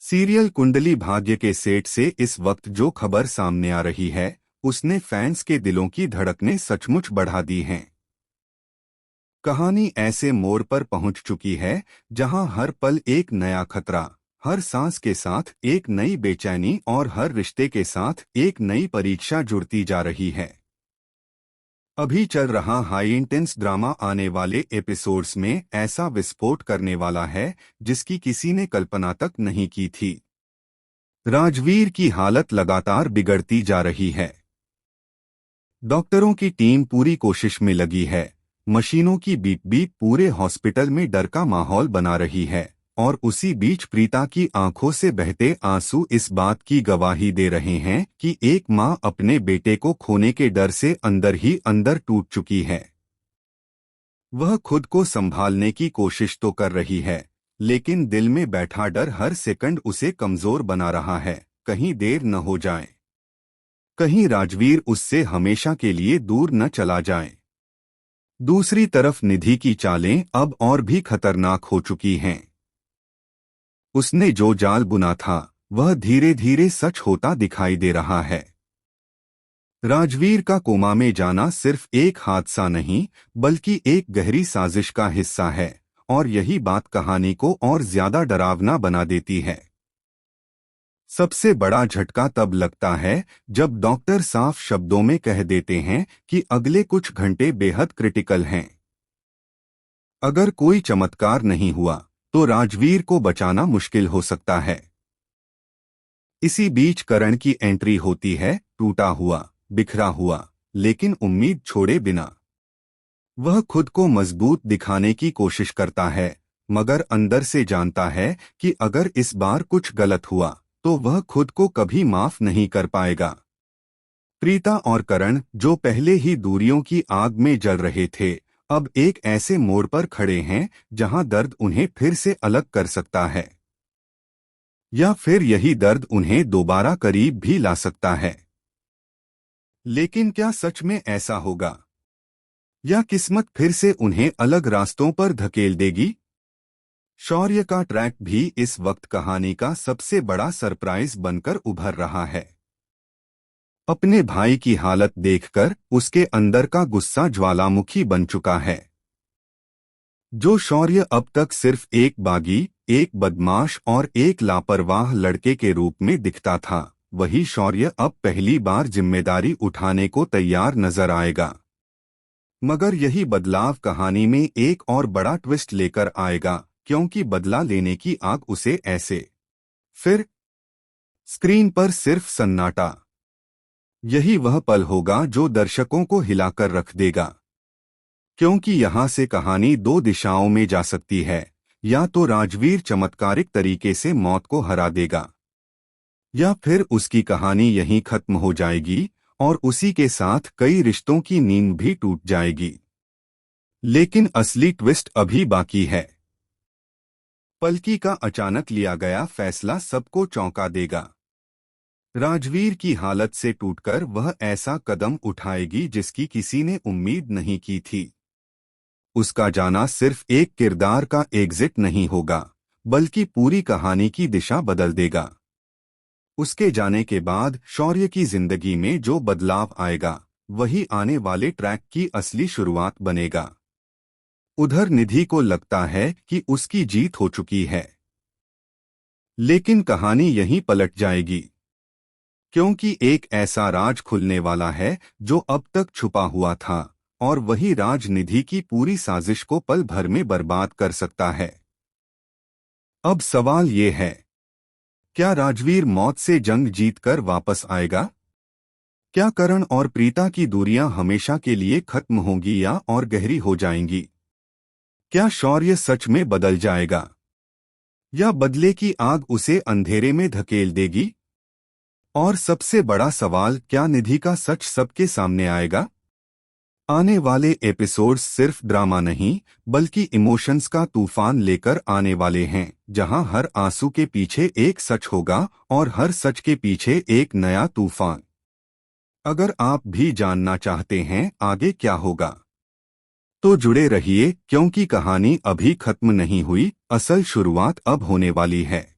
Serial Kundali Bhagya के set से इस वक्त जो खबर सामने आ रही है उसने फैंस के दिलों की धड़कनें सचमुच बढ़ा दी हैं। कहानी ऐसे मोड़ पर पहुंच चुकी है जहां हर पल एक नया खतरा, हर सांस के साथ एक नई बेचैनी और हर रिश्ते के साथ एक नई परीक्षा जुड़ती जा रही है। अभी चल रहा हाई इंटेंस ड्रामा आने वाले एपिसोड्स में ऐसा विस्फोट करने वाला है जिसकी किसी ने कल्पना तक नहीं की थी। राजवीर की हालत लगातार बिगड़ती जा रही है। डॉक्टरों की टीम पूरी कोशिश में लगी है। मशीनों की बीप बीप पूरे हॉस्पिटल में डर का माहौल बना रही है और उसी बीच प्रीता की आंखों से बहते आंसू इस बात की गवाही दे रहे हैं कि एक मां अपने बेटे को खोने के डर से अंदर ही अंदर टूट चुकी है। वह खुद को संभालने की कोशिश तो कर रही है, लेकिन दिल में बैठा डर हर सेकंड उसे कमजोर बना रहा है। कहीं देर न हो जाए, कहीं राजवीर उससे हमेशा के लिए दूर न चला जाए। दूसरी तरफ निधि की चालें अब और भी खतरनाक हो चुकी हैं। उसने जो जाल बुना था वह धीरे धीरे सच होता दिखाई दे रहा है। राजवीर का कोमा में जाना सिर्फ एक हादसा नहीं बल्कि एक गहरी साजिश का हिस्सा है और यही बात कहानी को और ज्यादा डरावना बना देती है। सबसे बड़ा झटका तब लगता है जब डॉक्टर साफ शब्दों में कह देते हैं कि अगले कुछ घंटे बेहद क्रिटिकल हैं। अगर कोई चमत्कार नहीं हुआ तो राजवीर को बचाना मुश्किल हो सकता है। इसी बीच करण की एंट्री होती है, टूटा हुआ, बिखरा हुआ, लेकिन उम्मीद छोड़े बिना। वह खुद को मजबूत दिखाने की कोशिश करता है, मगर अंदर से जानता है कि अगर इस बार कुछ गलत हुआ तो वह खुद को कभी माफ नहीं कर पाएगा। प्रीता और करण जो पहले ही दूरियों की आग में जल रहे थे, अब एक ऐसे मोड़ पर खड़े हैं जहां दर्द उन्हें फिर से अलग कर सकता है, या फिर यही दर्द उन्हें दोबारा करीब भी ला सकता है। लेकिन क्या सच में ऐसा होगा, या किस्मत फिर से उन्हें अलग रास्तों पर धकेल देगी? शौर्य का ट्रैक भी इस वक्त कहानी का सबसे बड़ा सरप्राइज बनकर उभर रहा है। अपने भाई की हालत देखकर उसके अंदर का गुस्सा ज्वालामुखी बन चुका है। जो शौर्य अब तक सिर्फ एक बागी, एक बदमाश और एक लापरवाह लड़के के रूप में दिखता था, वही शौर्य अब पहली बार जिम्मेदारी उठाने को तैयार नजर आएगा। मगर यही बदलाव कहानी में एक और बड़ा ट्विस्ट लेकर आएगा, क्योंकि बदला लेने की आग उसे ऐसे फिर स्क्रीन पर सिर्फ सन्नाटा। यही वह पल होगा जो दर्शकों को हिलाकर रख देगा, क्योंकि यहां से कहानी दो दिशाओं में जा सकती है। या तो राजवीर चमत्कारिक तरीके से मौत को हरा देगा, या फिर उसकी कहानी यहीं खत्म हो जाएगी और उसी के साथ कई रिश्तों की नींद भी टूट जाएगी। लेकिन असली ट्विस्ट अभी बाकी है। पलकी का अचानक लिया गया फैसला सबको चौंका देगा। राजवीर की हालत से टूटकर वह ऐसा कदम उठाएगी जिसकी किसी ने उम्मीद नहीं की थी। उसका जाना सिर्फ एक किरदार का एग्जिट नहीं होगा, बल्कि पूरी कहानी की दिशा बदल देगा। उसके जाने के बाद शौर्य की जिंदगी में जो बदलाव आएगा, वही आने वाले ट्रैक की असली शुरुआत बनेगा। उधर निधि को लगता है कि उसकी जीत हो चुकी है, लेकिन कहानी यहीं पलट जाएगी, क्योंकि एक ऐसा राज खुलने वाला है जो अब तक छुपा हुआ था, और वही राज निधि की पूरी साजिश को पल भर में बर्बाद कर सकता है। अब सवाल ये है, क्या राजवीर मौत से जंग जीतकर वापस आएगा? क्या करण और प्रीता की दूरियां हमेशा के लिए खत्म होंगी या और गहरी हो जाएंगी? क्या शौर्य सच में बदल जाएगा, या बदले की आग उसे अंधेरे में धकेल देगी? और सबसे बड़ा सवाल, क्या निधि का सच सबके सामने आएगा? आने वाले एपिसोड्स सिर्फ ड्रामा नहीं बल्कि इमोशंस का तूफान लेकर आने वाले हैं, जहां हर आंसू के पीछे एक सच होगा और हर सच के पीछे एक नया तूफान। अगर आप भी जानना चाहते हैं आगे क्या होगा, तो जुड़े रहिए, क्योंकि कहानी अभी खत्म नहीं हुई, असल शुरुआत अब होने वाली है।